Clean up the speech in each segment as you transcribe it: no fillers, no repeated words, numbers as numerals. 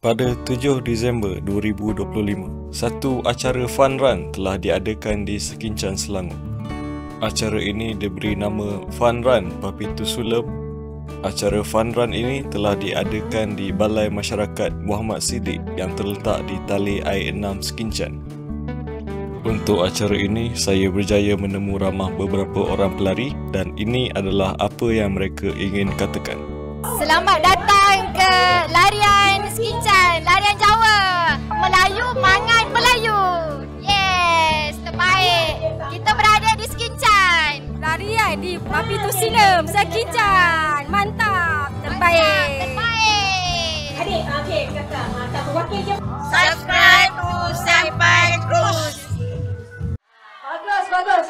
Pada 7 Disember 2025, satu acara fun run telah diadakan di Sekincan, Selangor. Acara ini diberi nama Fun Run Papitu Sulam. Acara fun run ini telah diadakan di Balai Masyarakat Muhammad Siddiq yang terletak di Tali Air 6 Sekincan. Untuk acara ini, saya berjaya menemu ramah beberapa orang pelari dan ini adalah apa yang mereka ingin katakan. Selamat datang ke larian Sekincan, larian Jawa. Melayu, mangan Melayu. Yes, terbaik. Kita berada di Sekincan. Larian di Papitu Sulam, Sekincan. Mantap, terbaik. Terbaik. Adik, okey, kakak berwakil je. Subscribe to Sampai Cruise. Bagus.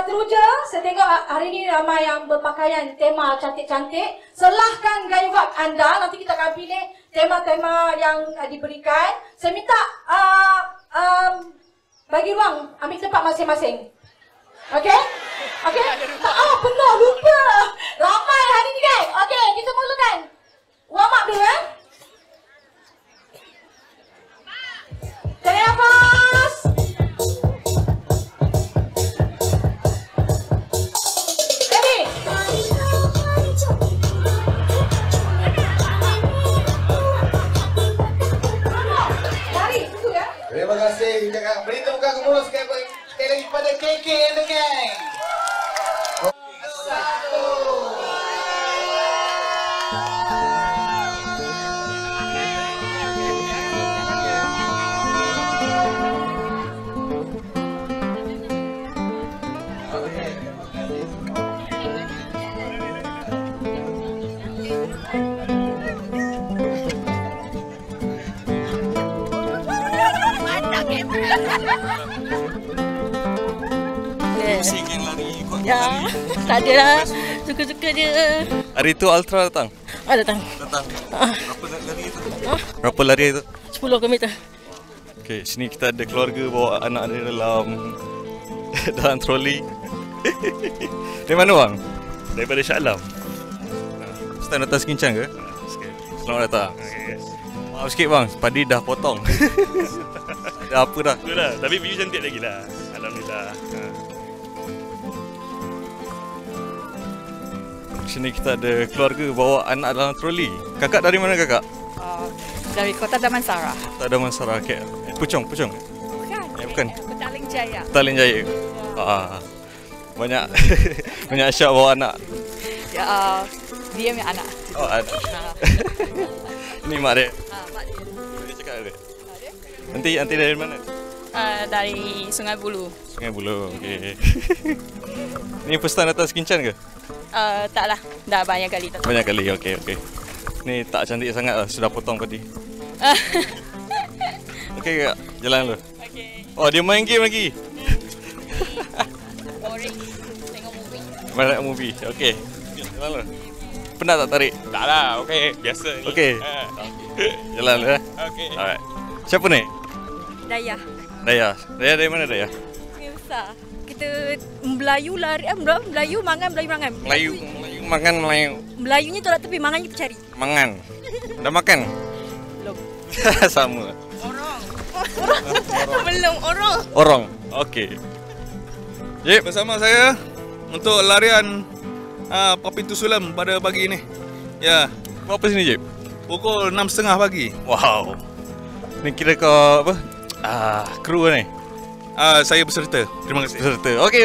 Teruja, saya tengok hari ini ramai yang berpakaian tema cantik-cantik. Selahkan gaya wak anda, nanti kita akan pilih tema-tema yang diberikan. Saya minta bagi ruang, ambil tempat masing-masing. Okey? Okey? Benar, lupa. Ramai hari ini kan? Okey, kita mulakan. Warm up dulu Tarik nafas. Terima kasih. Beri tepuk tangan kemudian sekali lagi pada KK and the gang. Satu. Pusing yang lari ikut Ya, tak ada lah. Suka-suka je. Hari tu Ultra datang? Datang. Berapa lari itu? Berapa lari itu? 10 km. Okey, sini kita ada keluarga bawa anak dia dalam dalam troli. Dari mana bang? Daripada Shah Alam. Ustaz datang Sekincan ke? Selamat datang. Maaf sikit bang, padi dah potong. Dah apa dah? Betul lah, tapi view cantik lagi lah. Alhamdulillah. Sini kita ada keluarga bawa anak dalam troli. Kakak dari mana kakak? Dari Kota Damansara. Tak ada masalah. Okay. Pucung. Bukan. Bukan. Petaling Jaya. Petaling Jaya. Banyak banyak syak bawa anak. Ya, dia punya anak. Oh, anak. Ini mak dia. Mak dia. Dia cakap dia. Nanti dari mana? Dari Sungai Bulu. Sungai Buloh. Okey. Ni first time datang Sekincan ke? Taklah, dah banyak kali tak. Banyak kali. Okey. Ni tak cantik sangat lah, sudah potong tadi. Okey kak, jalan dulu. Okey. Oh, dia main game lagi. Boring. Tengok movie. Main movie. Okey. Jalan dulu. Penat tak tarik? Tak lah, okey. Biasa ni. Okey. Jalan dulu eh. Okey. Alright. Siapa ni? Daya. Daya. Daya dari mana Daya? Sungai Besar. Kita Melayu lari, Melayu mangan, Melayu mangan. Melayu makan Melayu. Melayunya tolak tepi, mangan kita cari. Mangan. Dah makan? Belum. Sama. Belum orang. Orang. Okey. Jip, bersama saya untuk larian Papitu Sulam pada pagi ini. Ya, Buat apa sini Jip? pukul 6.30 pagi. Wow. Ni kira kau apa? Kru ni. Saya berserta. Terima kasih. Peserta. Okey.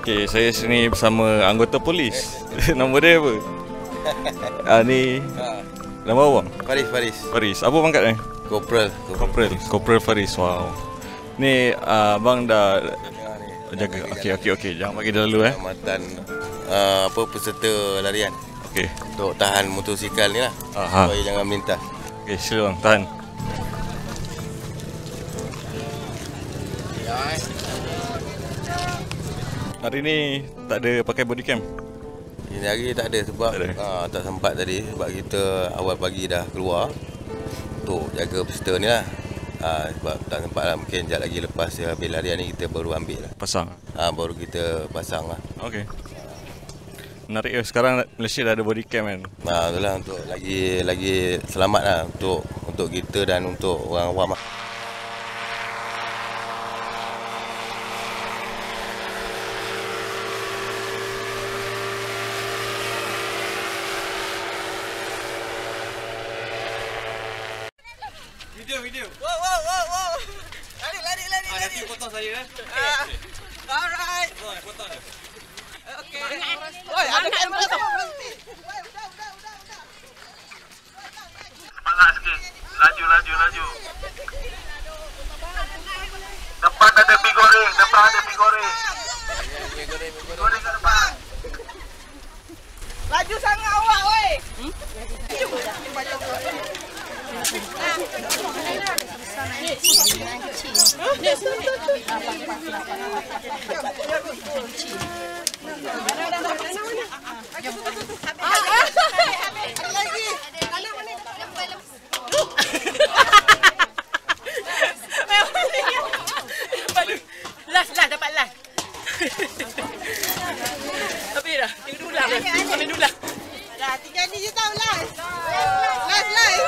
Okey, saya sini bersama anggota polis. Nama dia apa? Ni nama abang? Faris. Apa pangkat ni? Corporal Faris. Wow. Ni abang dah jaga. Okey. Jangan bagi dia lalu Amatan peserta larian Okey. untuk tahan motosikal ni lah. Supaya jangan melintas. Okey, sila bang, tahan. Hari ni tak ada pakai body cam. Ini hari tak ada sebab tak sempat tadi sebab kita awal pagi dah keluar untuk jaga peserta ni lah. Sebab tak sempat lah, mungkin sekejap lagi lepas habis larian ni kita baru ambil lah. Pasang? Baru kita pasang lah. Okey. Menarik ya, sekarang Malaysia dah ada body cam kan? Itulah untuk lagi selamat lah untuk kita dan untuk orang awam lah. Video. Wow. Lari. Nanti potong saya Alright. Potong. Okey. Oi, ada kamera tak? Semangat sikit. Laju. Depan ada mi goreng. Mi goreng kat depan. Laju sangat awak, oi. Last dapat last. Tapi dah, ambil dulu lah. Dah 3 ni je tau last. Last.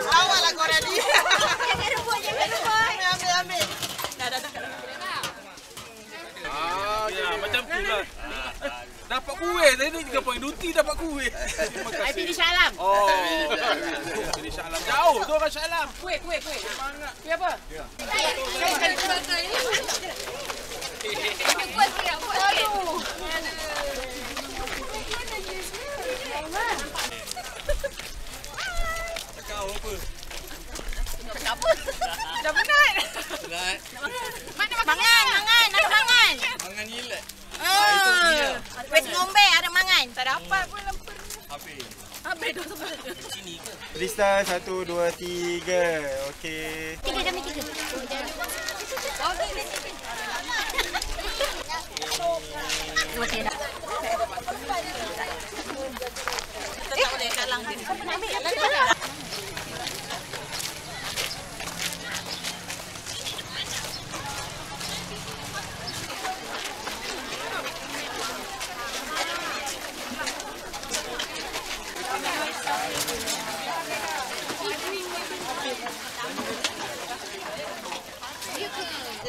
Awaklah korang ni. Jangan rebut. Ambil. Dah. Macam tu lah. Dapat kuih. Tadi juga point duty dapat kuih. I pilih Shah Alam. Pilih Shah Alam. Jauh tu orang Shah Alam. Kuih. Semangat. Kuih apa? Kau apa? Dah penat. Mana mangan? Mangan gila. Wes ngombe ada mangan. Tak dapat pun lemper. Habis dah semua. Sini ke? Freestyle 1, 2, 3. Okey. 3 demi 3. Okey dah. Tak boleh kalang dia.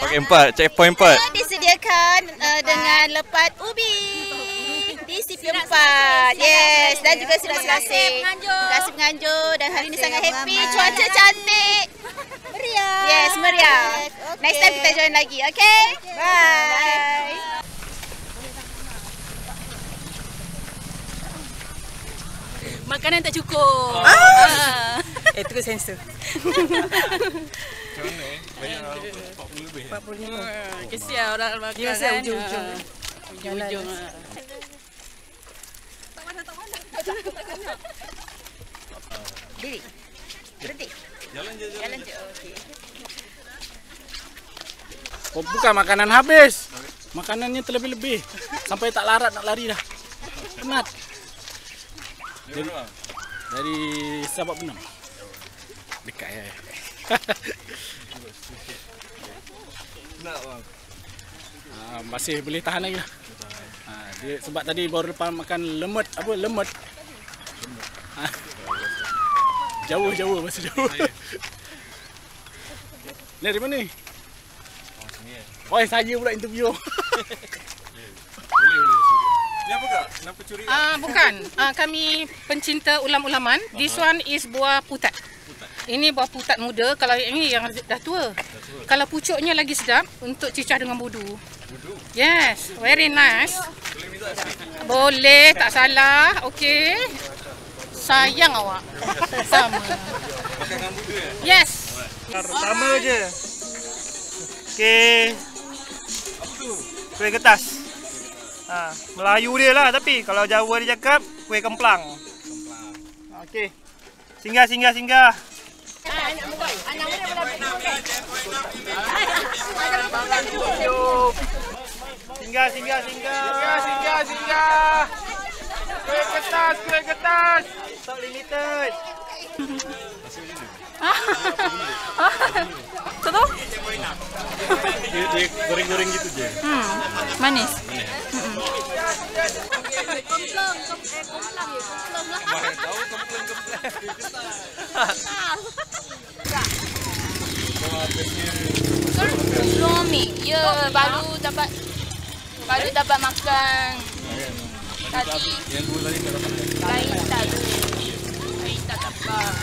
Okey, 4, checkpoint 4. Disediakan dengan lepat ubi di CP4. Yes, dan juga sirap serasing. Kasih Nganjuk dan hari ini sangat happy. Cuaca cantik. Meriah. Yes, meriah. Next time kita join lagi, okay? Bye. Makanan tak cukup. Terus sensor. Macam mana Banyak 40 lebih. 45. Kesian orang makan. Dia rasa ujung-ujung. Ujung-ujung. Diri. Berhenti. Jalan je. Okey. Bukan makanan habis. Makanannya terlebih-lebih. Sampai tak larat nak lari dah. Penat. Dari Sabak Benam. Dekat ya. Nak bang. Masih boleh tahan lagi lah. Dia sebab tadi baru lepas makan lemet. Jauh masih jauh. Ni dari mana ni? Saya pula interview. Boleh. Ni apa kak? Kenapa curi? Bukan. Kami pencinta ulam-ulaman. This one is buah putat. Ini buah putat muda. Kalau ini yang dah tua. Kalau pucuknya lagi sedap untuk cicah dengan budu. Yes, very nice. Boleh, tak salah. Okey. Sayang awak. Sama. Makan dengan budu ya? Yes. Sama je. Okey. Apa tu? Kuih kertas. Melayu dia lah tapi kalau Jawa dia cakap kuih kemplang. Okey. Singgah. Singgah. Kuih kertas. Stop limited. Tak tahu? Dia goreng-goreng gitu je. Manis. Lomi. Ya, baru dapat makan. Tadi. Yang dulu tadi tak dapat. Lain tak dapat.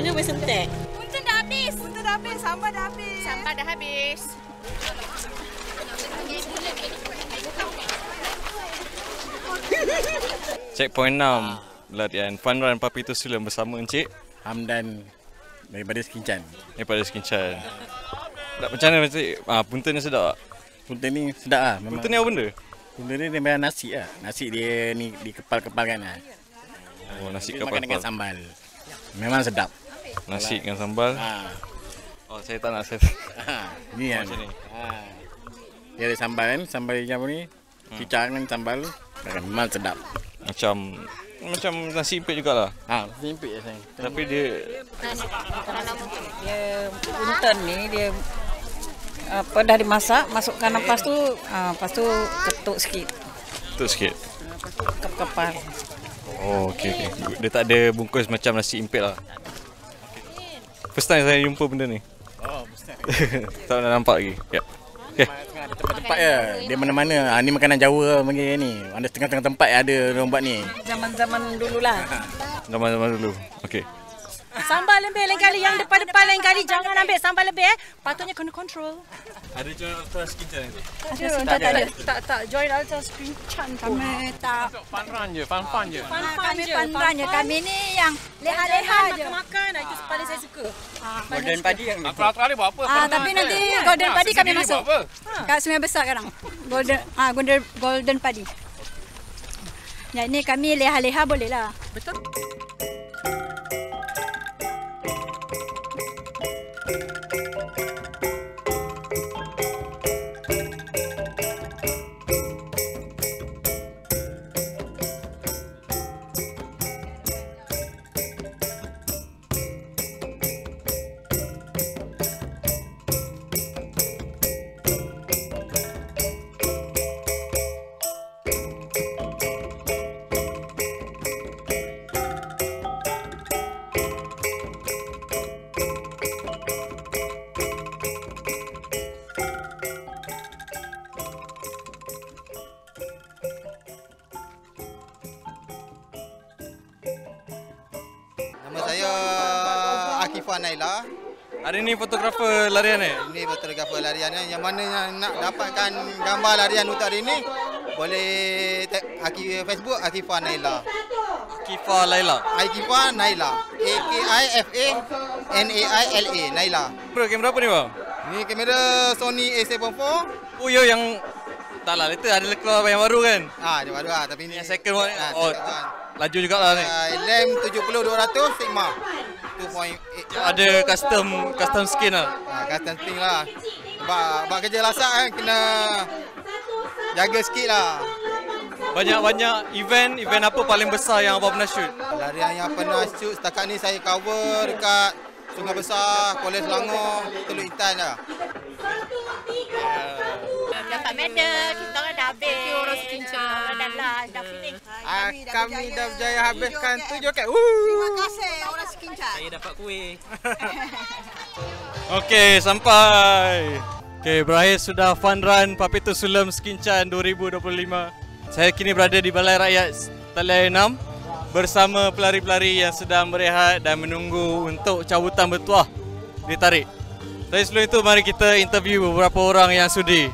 Jangan main sentek. Punten dah habis. Punten dah habis, sambal dah habis. Sambal dah habis. Checkpoint 6 larian Fun Run Papi Tusulam bersama Encik Hamdan daripada Sekincan. Daripada Sekincan. Macam mana Encik? Punten ni sedap tak? Punten ni sedap lah. Punten ni apa benda? Punten ni daripada nasi lah. Nasi dia ni dikepal-kepalkan lah. Oh, nasi kepal-kepal. Makan dengan sambal. Memang sedap. Nasi dengan sambal. Oh, saya tak nak saya. Ni kan. Macam ni. Dia ada sambal kan, sambal yang apa ni? Cicak dengan sambal. Memang sedap. Macam nasi impit jugalah. Nasi impit saya. Tapi dia punten ni dia apa dah dimasak, masukkan lepas tu ketuk sikit. Ketuk sikit. Kepal. Oh, okey. Dia tak ada bungkus macam nasi impit lah. First time saya jumpa benda ni. Oh, first time. Tak pernah nampak lagi. Ya. Okey. Tempat-tempat je. Dia mana-mana. Ni makanan Jawa panggil ni. Ada setengah-setengah tempat ada orang buat ni. Zaman-zaman dululah. Zaman-zaman dulu. Okey. Sambal lebih lain kali. Yang depan-depan lain kali. Jangan ambil sambal lebih. Patutnya kena kontrol. Ada join Ultra Sekincan ni? Tak ada. Tak. Join Ultra Sekincan. Kami tak. Fun Run je. Fun je. Kami fun run je. Kami ni yang leha-leha je. Makan. Itu paling saya suka. Golden Padi yang ni. Ultra dia buat apa? Tapi nanti Golden Padi kami masuk. Kat Sungai Besar sekarang. Golden Padi. Yang ni kami leha-leha boleh lah. Betul. Akifah Naila. Hari ni fotografer larian ni? Ini fotografer larian yang mana yang nak dapatkan gambar larian untuk hari ni boleh Facebook Akifah Naila. Akifah Laila. Akifah Naila. AKIFANAILA. Naila. Kamera apa ni bang? Ni kamera Sony A74. Oh ya, yang tak lah, later ada keluar yang baru kan? Dia baru lah, tapi ni yang second one. Oh, laju juga lah ni. LEM 70-200 Sigma 2.8. Ada custom skin lah. Custom skin lah. Buat kerja lasak kan, kena jaga sikit lah. Banyak event apa paling besar yang abang pernah shoot? Larian yang pernah shoot setakat ni saya cover dekat Sungai Besar, Kuala Selangor, Teluk Intan lah. Dapat medal, kita orang dah habis. Orang Sekincan. Dah feeling. Kami dah berjaya habiskan 7 kat. Terima kasih orang Sekincan. Saya dapat kuih. Okey, sampai. Okey, berakhir sudah Fun Run Papi Tusulam Sekincan 2025. Saya kini berada di Balai Rakyat Talian 6 bersama pelari-pelari yang sedang berehat dan menunggu untuk cabutan bertuah ditarik. Tapi sebelum itu mari kita interview beberapa orang yang sudi.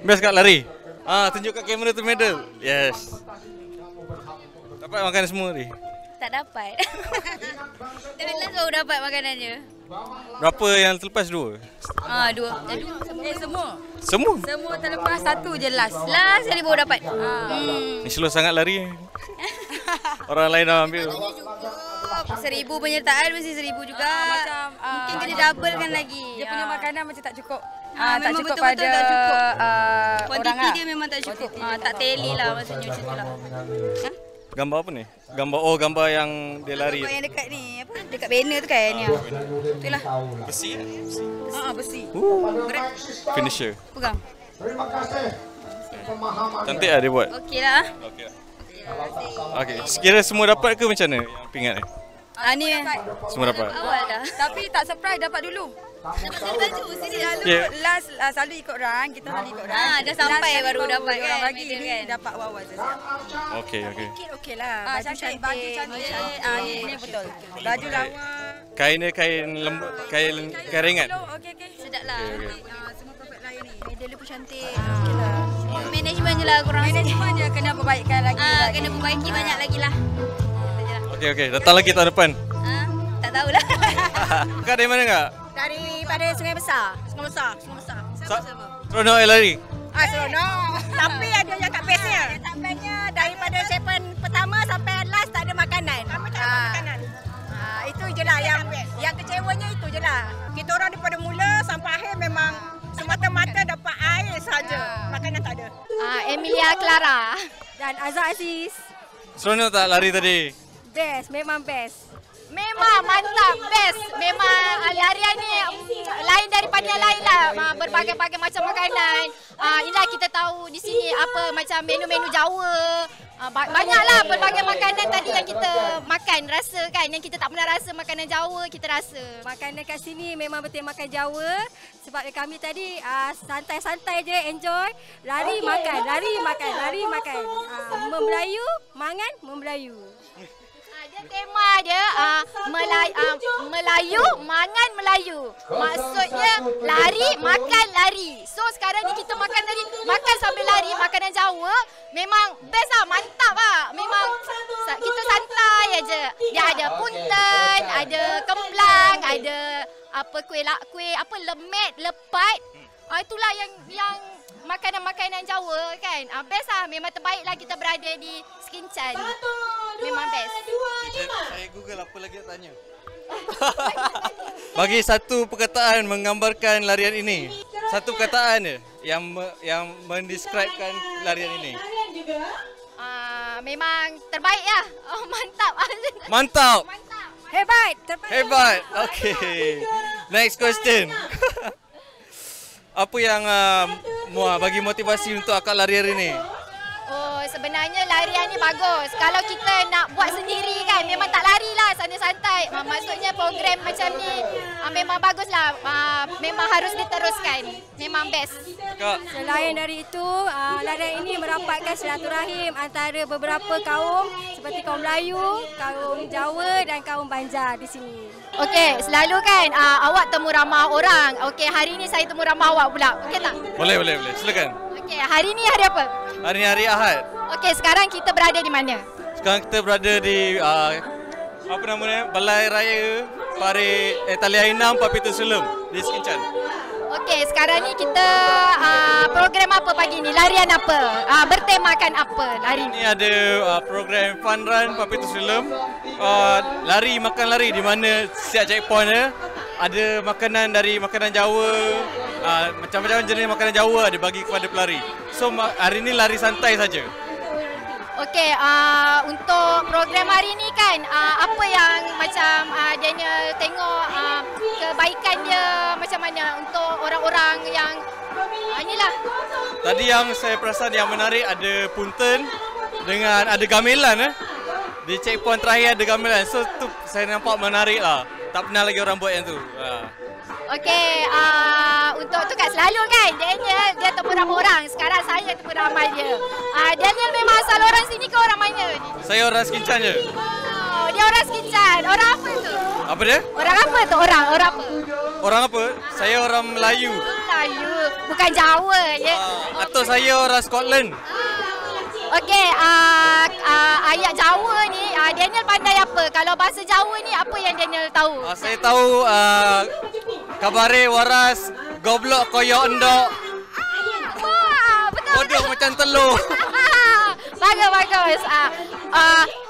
Best kat lari. Tunjuk kat kamera tu medal. Yes. Dapat makan semua ni? Tak dapat. Tapi last baru dapat makanannya. Berapa yang terlepas? 2? 2. Semua. Semua? Semua terlepas, 1 je last. Last sekali baru dapat. Ni slow sangat lari. Orang lain dah ambil. 1,000 penyertaan mesti 1,000 juga. Mungkin kena double kan lagi. Dia punya makanan macam tak cukup. Tak cukup pada tak cukup. Kuantiti Kuantiti dia memang tak cukup. Tak tally lah maksudnya macam tu lah. Gambar apa ni? Gambar yang dia lari. Gambar yang dekat ni, apa? Dekat banner tu kan ni. Itulah. Besi. Besi. Berat. Finisher. Pegang. Cantik lah dia buat. Okeylah. Okey. Sekira semua dapat ke macam mana yang pingat ni? Ni semua dapat. Awal dah. Tapi tak surprise dapat dulu. Last selalu ikut orang, kita selalu ikut orang. Dah sampai baru dapat kan. Bagi ni dapat awal saja. Okey. Okey lah. Baju cantik. Ni betul. Baju lawa. Kain dia kain lembut, kain ringan. Okey. Sedaplah. Okey. Semua perfect layan ni. Model dia pun cantik. Okeylah. Management je lah kurang sikit. Management je kena perbaikkan lagi. Kena perbaiki banyak lagi lah. Okey. Datang lagi tahun depan. Tak tahulah. Kak dari mana kak? Daripada Sungai Besar. Seronok lari? Seronok. Tapi ada yang kat base-nya. Tampaknya daripada checkpoint pertama sampai last tak ada makanan. Itu je lah yang kecewanya itu je lah. Kita orang daripada mula sampai akhir memang semata-mata dapat air saja. Makanan tak ada. Emilia Clara dan Azhar Aziz. Seronok tak lari tadi? Best, memang best. Memang mantap, best. Memang larian ni lain daripada yang lain lah. Berbagai-bagai macam makanan. Inilah kita tahu di sini apa macam menu-menu Jawa. Banyaklah berbagai makanan tadi yang kita makan, rasa kan. Yang kita tak pernah rasa makanan Jawa, kita rasa. Makanan kat sini memang betul makan Jawa. Sebab kami tadi santai-santai je, enjoy. Lari makan, lari makan, lari makan. Memelayu, mangan, memelayu. Dia tema dia Melayu, mangan Melayu. Maksudnya lari, makan lari. So sekarang ni kita makan tadi, makan sambil lari, makanan Jawa. Memang best lah, mantap lah. Memang kita santai aja. Dia ada punten, ada kemplang, ada apa kuih apa lemet, lepat. Itulah yang makanan-makanan Jawa kan. Best lah, memang terbaik lah kita berada di Sekinchan. Memang best. Saya Google apa lagi nak tanya. Bagi satu perkataan menggambarkan larian ini. Satu perkataan je yang mendescribekan larian ini. Memang terbaik lah. Mantap. Mantap. Hebat. Terbaik. Hebat. Okay. Next question. Apa yang bagi motivasi untuk akak lari hari ni? Sebenarnya larian ni bagus. Kalau kita nak buat sendiri kan, memang tak lari lah, santai-santai. Maksudnya program macam ni memang bagus lah. Memang harus diteruskan. Memang best. Selain dari itu, larian ini merapatkan silaturahim antara beberapa kaum seperti kaum Melayu, kaum Jawa dan kaum Banjar di sini. Okey, selalu kan awak temu ramah orang. Okey, hari ni saya temu ramah awak pula. Okey tak? Boleh. Silakan. Okey, hari ni hari apa? Hari ni hari Ahad. Okey, sekarang kita berada di mana? Sekarang kita berada di apa namanya? Balai Raya Talian Ainam Papitu Sulem di Sekinchan. Okey, sekarang ni kita program apa pagi ni? Larian apa? Bertemakan apa hari ni? Ini ada program Fun Run Papitu Sulem. Lari makan lari di mana setiap checkpoint ada makanan dari makanan Jawa. Macam-macam jenis makanan Jawa ada bagi kepada pelari. So hari ni lari santai saja. Okey, untuk program hari ni kan, apa yang macam Daniel tengok kebaikan dia macam mana untuk orang-orang yang inilah. Tadi yang saya perasan yang menarik ada punten dengan ada gamelan Di checkpoint terakhir ada gamelan. So tu saya nampak menarik lah. Tak pernah lagi orang buat yang tu. Okey, untuk tu kan selalu kan Daniel dia temu ramai orang. Sekarang saya temu ramai dia. Daniel memang asal orang sini ke orang mana ni? Saya orang Sekinchan je. Oh, dia orang Sekinchan. Orang apa tu? Apa dia? Orang apa tu? Orang apa? Orang apa? Saya orang Melayu. Melayu, bukan Jawa ya. Atau saya orang Scotland. Okey, ayat Jawa ni Daniel pandai apa? Kalau bahasa Jawa ni apa yang Daniel tahu? Saya tahu kabare waras goblok koyok endok. Betul. Bodoh macam telur. Bagus.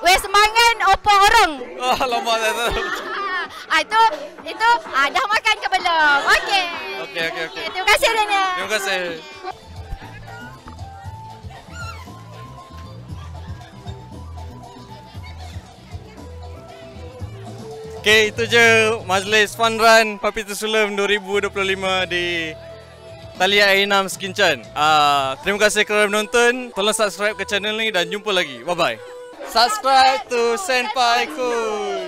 Wes semangan opo orang. Lama tak tahu. Itu dah makan ke belum? Okey. Terima kasih Daniel. Terima kasih. Okay, itu je Majlis Fun Run Papitu Sulem 2025 di Talian Ainam Sekinchan. Terima kasih kerana menonton. Tolong subscribe ke channel ni dan jumpa lagi. Bye-bye. Subscribe to Senpai Cool.